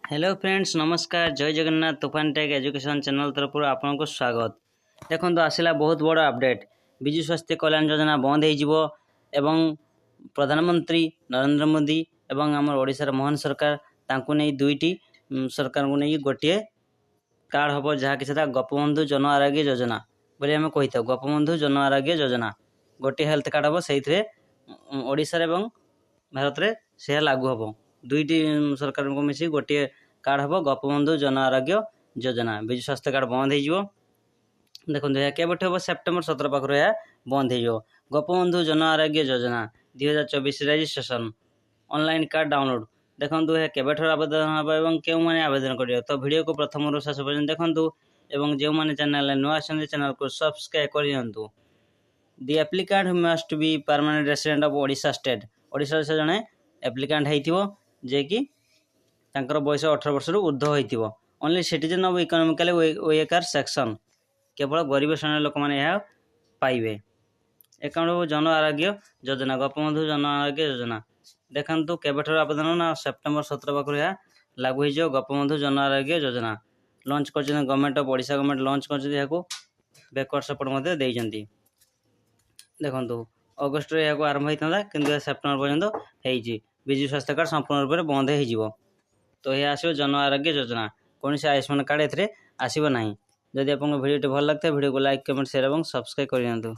Hello friends नमस्कार जय जगन्नाथ तूफान टेक एजुकेशन चैनल तरफ आपको स्वागत। देखो आसला बहुत बड़ अपडेट विजु स्वास्थ्य कल्याण योजना बंद हो एवं प्रधानमंत्री नरेंद्र मोदी एवं आम ओडिशार मोहन सरकार तांकु नहीं दुईटी सरकार को नहीं गोटे कार्ड हम जहाँकि गोपबंधु जन आरोग्य योजना बोली आम कही था। गोपबंधु जन आरोग्य योजना गोटे हेल्थ कार्ड हम से ओडिशा एवं भारत में से लागू हम दुईटी सरकार को मिसी गोटे कार्ड हम गोपबंधु जन आरोग्य योजना। विजु स्वास्थ्य कार्ड बंद हो देखो केवट हम सेप्टेम्बर 17 पाखर यह बंद हो। Gopabandhu Jan Arogya Yojana 2024 registration online card download देखो केवट आवेदन हम और क्यों मैंने आवेदन कर तो वीडियो को प्रथम शेष पर्यटन देखूँ और जो मैंने चैनल नुआ चैनल को सब्सक्राइब कर दि applicant must be permanent resident of Odisha state Odisha से जड़े एप्लिकांट हो जे कि बयस 18 वर्ष ऊर्ध्व हो only citizen of economically waker section केवल गरीब श्रेणी लोक मैंने पाइबे। अकाउंट जन आरोग्य योजना गोपबंधु जन आरोग्य योजना देखु केवट आवेदन ना सेप्टेम्बर 17 पाखर यह लागू हो। गोपबंधु जन आरोग्य योजना लॉन्च कर government of Odisha government launch कर बैकवर्ड सपोर्ट देखो अगस्ट आरंभ होता कि सेप्टेम्बर पर्यटन विजु स्वास्थ्य कार्ड संपूर्ण रूप से बंद हो। तो यह आसो जन आरोग्य योजना कौन से आयुष्मान कार्ड ए आसब ना। जदि आपको वीडियो भल लगता है वीडियो को लाइक कमेंट शेयर और सब्सक्राइब कर दिखाँ।